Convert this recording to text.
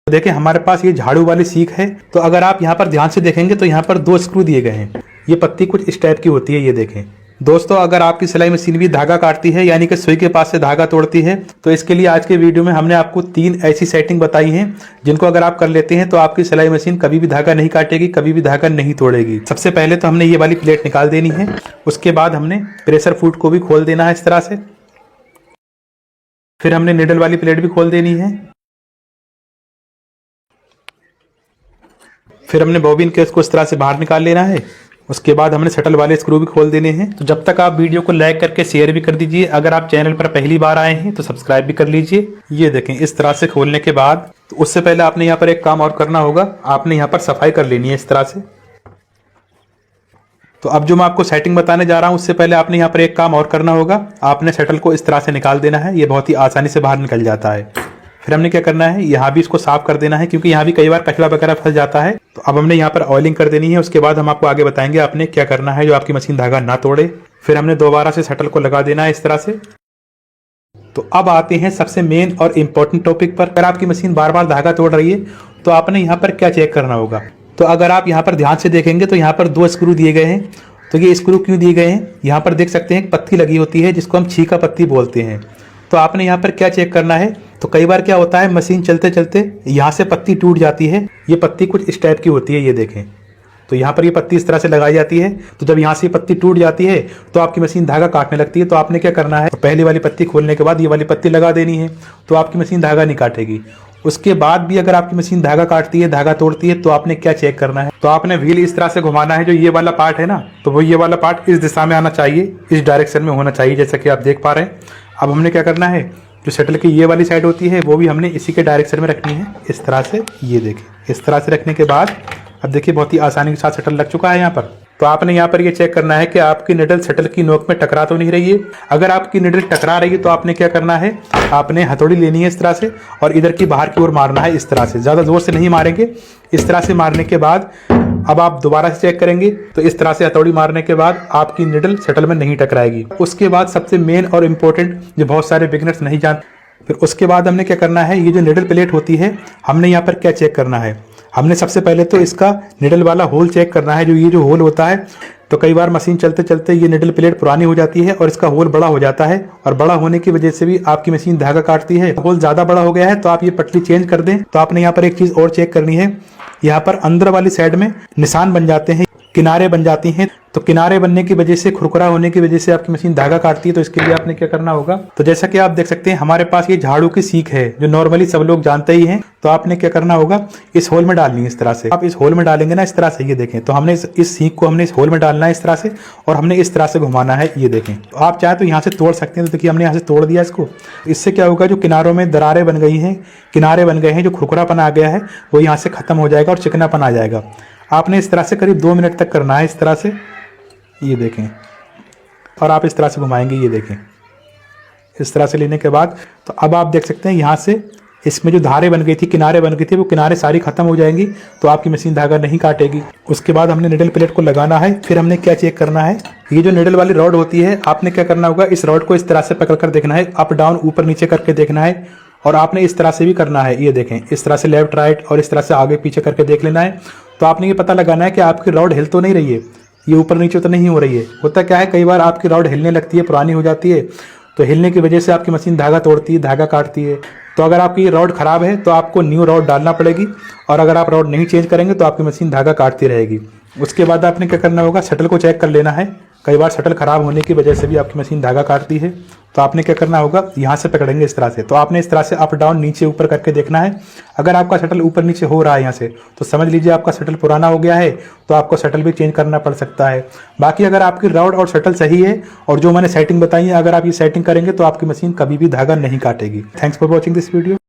तो देखिए हमारे पास ये झाड़ू वाली सीख है। तो अगर आप यहाँ पर ध्यान से देखेंगे तो यहाँ पर 2 स्क्रू दिए गए हैं। ये पत्ती कुछ इस टाइप की होती है, ये देखें दोस्तों। अगर आपकी सिलाई मशीन भी धागा काटती है यानी कि सुई के पास से धागा तोड़ती है, तो इसके लिए आज के वीडियो में हमने आपको 3 ऐसी सेटिंग बताई हैं जिनको अगर आप कर लेते हैं तो आपकी सिलाई मशीन कभी भी धागा नहीं काटेगी, कभी भी धागा नहीं तोड़ेगी। सबसे पहले तो हमने ये वाली प्लेट निकाल देनी है। उसके बाद हमने प्रेशर फूट को भी खोल देना है इस तरह से। फिर हमने निडल वाली प्लेट भी खोल देनी है। फिर हमने बॉबिन केस को इस तरह से बाहर निकाल लेना है। उसके बाद हमने शटल वाले स्क्रू भी खोल देने हैं। तो जब तक आप वीडियो को लाइक करके शेयर भी कर दीजिए। अगर आप चैनल पर पहली बार आए हैं तो सब्सक्राइब भी कर लीजिए। ये देखें इस तरह से खोलने के बाद तो उससे पहले आपने यहाँ पर एक काम और करना होगा। आपने यहाँ पर सफाई कर लेनी है इस तरह से। तो अब जो मैं आपको सेटिंग बताने जा रहा हूँ उससे पहले आपने यहाँ पर एक काम और करना होगा। आपने शटल को इस तरह से निकाल देना है। ये बहुत ही आसानी से बाहर निकल जाता है। फिर हमने क्या करना है, यहाँ भी इसको साफ कर देना है क्योंकि यहाँ भी कई बार कचरा वगैरह फंस जाता है। तो अब हमने यहाँ पर ऑयलिंग कर देनी है। उसके बाद हम आपको आगे बताएंगे आपने क्या करना है जो आपकी मशीन धागा ना तोड़े। फिर हमने दोबारा से शटल को लगा देना है इस तरह से। तो अब आते हैं सबसे मेन और इम्पोर्टेंट टॉपिक पर। अगर आपकी मशीन बार बार धागा तोड़ रही है तो आपने यहाँ पर क्या चेक करना होगा। तो अगर आप यहाँ पर ध्यान से देखेंगे तो यहाँ पर 2 स्क्रू दिए गए हैं। तो ये स्क्रू क्यों दिए गए हैं, यहाँ पर देख सकते हैं पत्ती लगी होती है जिसको हम छीका पत्ती बोलते हैं। तो आपने यहाँ पर क्या चेक करना है, तो कई बार क्या होता है मशीन चलते चलते यहाँ से पत्ती टूट जाती है। ये पत्ती कुछ इस टाइप की होती है, ये देखें। तो यहाँ पर ये पत्ती इस तरह से लगाई जाती है। तो जब यहाँ से पत्ती टूट जाती है तो आपकी मशीन धागा काटने लगती है। तो आपने क्या करना है, तो पहली वाली पत्ती खोलने के बाद ये वाली पत्ती लगा देनी है। तो आपकी मशीन धागा नहीं काटेगी। उसके बाद भी अगर आपकी मशीन धागा काटती है, धागा तोड़ती है, तो आपने क्या चेक करना है, तो आपने व्हील इस तरह से घुमाना है। जो ये वाला पार्ट है ना, तो वो ये वाला पार्ट इस दिशा में आना चाहिए, इस डायरेक्शन में होना चाहिए, जैसा कि आप देख पा रहे हैं। अब हमने क्या करना है, जो शटल की ये वाली साइड होती है वो भी हमने इसी के डायरेक्शन में रखनी है इस तरह से। ये देखिए इस तरह से रखने के बाद अब देखिए बहुत ही आसानी के साथ शटल लग चुका है यहाँ पर। तो आपने यहाँ पर ये चेक करना है कि आपकी निडल शटल की नोक में टकरा तो नहीं रही है। अगर आपकी निडल टकरा रही है तो आपने क्या करना है, आपने हथौड़ी लेनी है इस तरह से और इधर की बाहर की ओर मारना है इस तरह से। ज़्यादा जोर से नहीं मारेंगे। इस तरह से मारने के बाद अब आप दोबारा से चेक करेंगे तो इस तरह से हथौड़ी मारने के बाद आपकी निडल शटल में नहीं टकराएगी। उसके बाद सबसे मेन और इम्पोर्टेंट जो बहुत सारे बिगिनर्स नहीं जानते, फिर उसके बाद हमने क्या करना है, ये जो निडल प्लेट होती है हमने यहाँ पर क्या चेक करना है। हमने सबसे पहले तो इसका निडल वाला होल चेक करना है। जो ये जो होल होता है, तो कई बार मशीन चलते चलते ये निडल प्लेट पुरानी हो जाती है और इसका होल बड़ा हो जाता है और बड़ा होने की वजह से भी आपकी मशीन धागा काटती है। होल ज़्यादा बड़ा हो गया है तो आप ये पटली चेंज कर दें। तो आपने यहाँ पर एक चीज़ और चेक करनी है, यहाँ पर अंदर वाली साइड में निशान बन जाते हैं, किनारे बन जाती हैं। तो किनारे बनने की वजह से, खुरखुरा होने की वजह से आपकी मशीन धागा काटती है। तो इसके लिए आपने क्या करना होगा, तो जैसा कि आप देख सकते हैं हमारे पास ये झाड़ू की सीख है जो नॉर्मली सब लोग जानते ही हैं। तो आपने क्या करना होगा, इस होल में डालनी है इस तरह से। आप इस होल में डालेंगे ना इस तरह से, ये देखें। तो हमने इस सीख को हमने इस होल में डालना है इस तरह से और हमने इस तरह से घुमाना है, ये देखें। तो आप चाहे तो यहाँ से तोड़ सकते हैं। तो देखिए हमने यहाँ से तोड़ दिया इसको। इससे क्या होगा, जो किनारों में दरारें बन गई हैं, किनारे बन गए हैं, जो खुरखुरापन आ गया है वो यहाँ से खत्म हो जाएगा और चिकनापन आ जाएगा। आपने इस तरह से करीब 2 मिनट तक करना है इस तरह से, ये देखें। और आप इस तरह से घुमाएंगे, ये देखें। इस तरह से लेने के बाद तो अब आप देख सकते हैं यहाँ से इसमें जो धारें बन गई थी, किनारे बन गई थी, वो किनारे सारी खत्म हो जाएंगी। तो आपकी मशीन धागा नहीं काटेगी। उसके बाद हमने निडल प्लेट को लगाना है। फिर हमने क्या चेक करना है, ये जो निडल वाली रॉड होती है, आपने क्या करना होगा, इस रॉड को इस तरह से पकड़ कर देखना है, अप डाउन ऊपर नीचे करके देखना है। और आपने इस तरह से भी करना है, ये देखें। इस तरह से लेफ्ट राइट और इस तरह से आगे पीछे करके देख लेना है। तो आपने ये पता लगाना है कि आपकी रॉड हिल तो नहीं रही है, ये ऊपर नीचे तो नहीं हो रही है। होता क्या है, कई बार आपकी रॉड हिलने लगती है, पुरानी हो जाती है, तो हिलने की वजह से आपकी मशीन धागा तोड़ती है, धागा काटती है। तो अगर आपकी रॉड खराब है तो आपको न्यू रॉड डालना पड़ेगी और अगर आप रॉड नहीं चेंज करेंगे तो आपकी मशीन धागा काटती रहेगी। उसके बाद आपने क्या करना होगा, शटल को चेक कर लेना है। कई बार शटल खराब होने की वजह से भी आपकी मशीन धागा काटती है। तो आपने क्या करना होगा, यहाँ से पकड़ेंगे इस तरह से। तो आपने इस तरह से अप डाउन नीचे ऊपर करके देखना है। अगर आपका शटल ऊपर नीचे हो रहा है यहाँ से, तो समझ लीजिए आपका शटल पुराना हो गया है, तो आपको शटल भी चेंज करना पड़ सकता है। बाकी अगर आपकी रॉड और शटल सही है और जो मैंने सेटिंग बताई है, अगर आप ये सेटिंग करेंगे तो आपकी मशीन कभी भी धागा नहीं काटेगी। Thanks for watching this video.